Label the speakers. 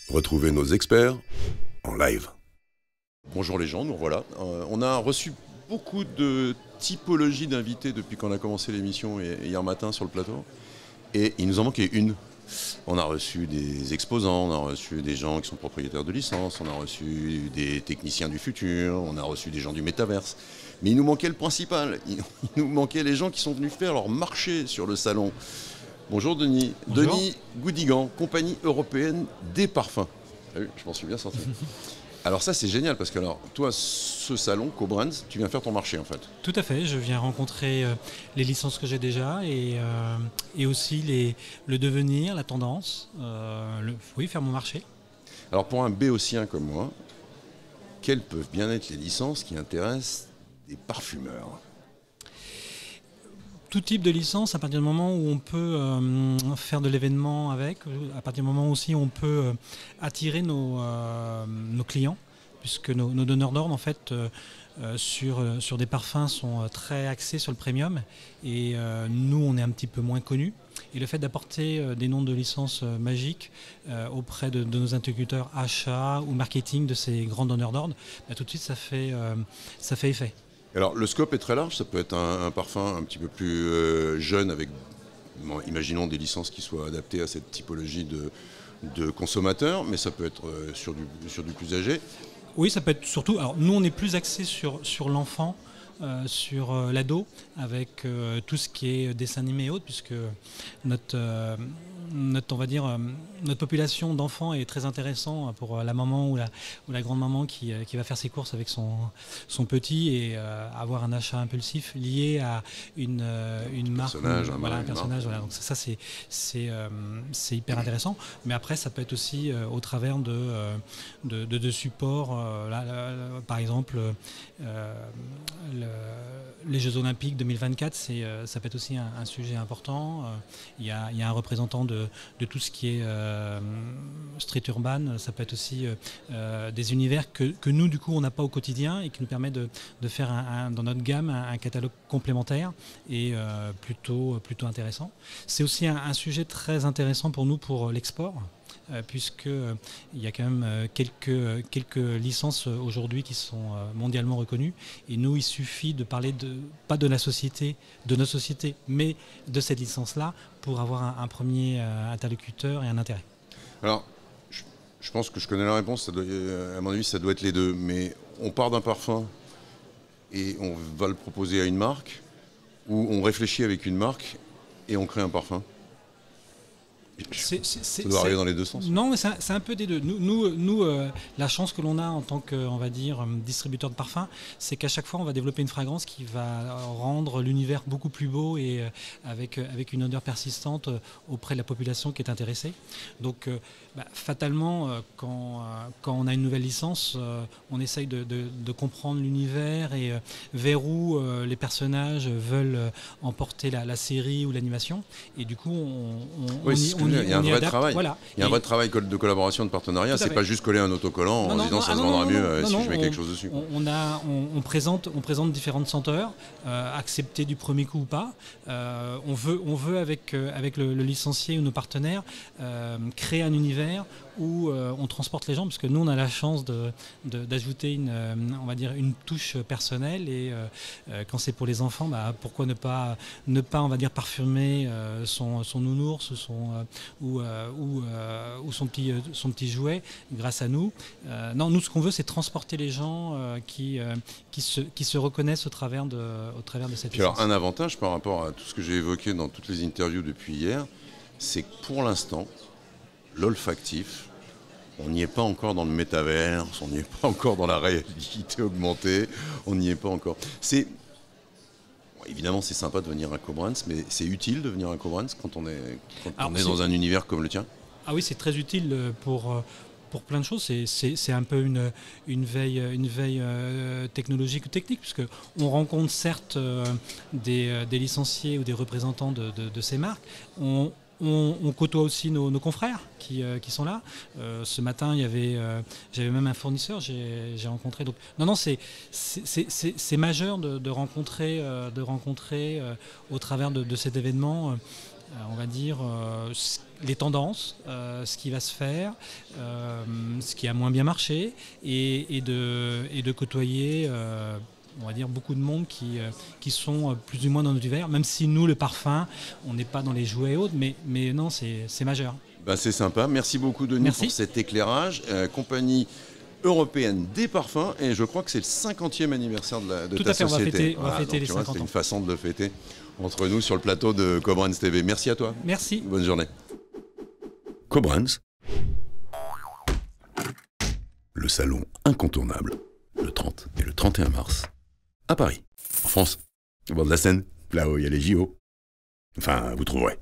Speaker 1: Retrouvez nos experts en live.
Speaker 2: Bonjour les gens, nous voilà. On a reçu beaucoup de typologies d'invités depuis qu'on a commencé l'émission hier matin sur le plateau. Et il nous en manquait une. On a reçu des exposants, on a reçu des gens qui sont propriétaires de licences, on a reçu des techniciens du futur, on a reçu des gens du métaverse. Mais il nous manquait le principal. Il nous manquait les gens qui sont venus faire leur marché sur le salon. Bonjour Denis.
Speaker 3: Bonjour.
Speaker 2: Denis Goudigan, compagnie européenne des parfums. Ah oui, je m'en suis bien sorti. Alors ça c'est génial parce que alors, toi, ce salon, Cobrands, tu viens faire ton marché en fait.
Speaker 3: Tout à fait, je viens rencontrer les licences que j'ai déjà et aussi le devenir, la tendance, oui, faire mon marché.
Speaker 2: Alors pour un béotien comme moi, quelles peuvent bien être les licences qui intéressent des parfumeurs ?
Speaker 3: Tout type de licence, à partir du moment où on peut faire de l'événement avec, à partir du moment aussi où on peut attirer nos clients, puisque nos donneurs d'ordre en fait sur des parfums sont très axés sur le premium et nous on est un petit peu moins connus. Et le fait d'apporter des noms de licences magiques auprès de nos interlocuteurs achats ou marketing de ces grands donneurs d'ordre, tout de suite ça fait effet.
Speaker 2: Alors le scope est très large, ça peut être un parfum un petit peu plus jeune avec, imaginons des licences qui soient adaptées à cette typologie de consommateurs, mais ça peut être sur du plus âgé.
Speaker 3: Oui, ça peut être surtout. Alors nous, on est plus axé sur l'enfant, sur l'ado, avec tout ce qui est dessin animé et autres, puisque notre population d'enfants est très intéressant pour la maman ou la grande-maman qui va faire ses courses avec son petit et avoir un achat impulsif lié à une marque, un personnage. Voilà. Donc ça c'est hyper intéressant. Mais après, ça peut être aussi au travers de supports. Par exemple, les Jeux Olympiques 2024, ça peut être aussi un sujet important. Il y a un représentant de tout ce qui est street urban. Ça peut être aussi des univers que nous, du coup, on n'a pas au quotidien et qui nous permet de faire dans notre gamme un catalogue complémentaire et plutôt intéressant. C'est aussi un sujet très intéressant pour nous pour l'export. Puisqu'il y a quand même quelques licences aujourd'hui qui sont mondialement reconnues. Et nous, il suffit de parler pas de notre société, mais de cette licence-là pour avoir un premier interlocuteur et un intérêt.
Speaker 2: Alors, je pense que je connais la réponse, à mon avis, ça doit être les deux. Mais on part d'un parfum et on va le proposer à une marque, ou on réfléchit avec une marque et on crée un parfum. Ça doit arriver dans les deux sens.
Speaker 3: Non, mais c'est un peu des deux. Nous la chance que l'on a en tant que, on va dire, distributeur de parfums, c'est qu'à chaque fois, on va développer une fragrance qui va rendre l'univers beaucoup plus beau et avec une odeur persistante auprès de la population qui est intéressée. Donc, fatalement, quand on a une nouvelle licence, on essaye de comprendre l'univers et vers où les personnages veulent emporter la série ou l'animation. Et du coup,
Speaker 2: il y a un vrai travail.
Speaker 3: Voilà.
Speaker 2: Il y a un vrai travail de collaboration, de partenariat. C'est pas juste coller un autocollant en disant ça se vendra mieux si je mets quelque chose dessus.
Speaker 3: On présente différentes senteurs, acceptées du premier coup ou pas. On veut avec le licencié ou nos partenaires créer un univers où on transporte les gens, parce que nous on a la chance d'ajouter on va dire une touche personnelle et quand c'est pour les enfants, pourquoi ne pas on va dire parfumer son nounours ou son petit jouet grâce à nous. Non, nous ce qu'on veut c'est transporter les gens qui se reconnaissent au travers de cette licence.
Speaker 2: Alors un avantage par rapport à tout ce que j'ai évoqué dans toutes les interviews depuis hier, c'est que pour l'instant l'olfactif, on n'y est pas encore dans le métaverse, on n'y est pas encore dans la réalité augmentée, on n'y est pas encore. Évidemment, c'est sympa de venir à Cobrands, mais c'est utile de venir à Cobrands quand on est dans un univers comme le tien ?
Speaker 3: Ah oui, c'est très utile pour plein de choses. C'est un peu une veille technologique ou technique, puisque on rencontre certes des licenciés ou des représentants de ces marques. On côtoie aussi nos confrères qui sont là. Ce matin, j'avais même un fournisseur, j'ai rencontré. Donc, non, c'est majeur de rencontrer au travers de cet événement on va dire, les tendances, ce qui va se faire, ce qui a moins bien marché, et de côtoyer on va dire beaucoup de monde qui sont plus ou moins dans notre univers, même si nous, le parfum, on n'est pas dans les jouets et autres, mais non, c'est majeur.
Speaker 2: C'est sympa, merci beaucoup Denis.
Speaker 3: Merci.
Speaker 2: Pour cet éclairage. Compagnie européenne des parfums, et je crois que c'est le 50e anniversaire de ta société.
Speaker 3: On va fêter les 50 ans.
Speaker 2: C'est une façon de le fêter entre nous sur le plateau de Cobrands TV. Merci à toi.
Speaker 3: Merci.
Speaker 2: Bonne journée.
Speaker 1: Cobrands, le salon incontournable, le 30 et le 31 mars, à Paris, en France, au bord de la Seine, là où il y a les JO. Enfin, vous trouverez.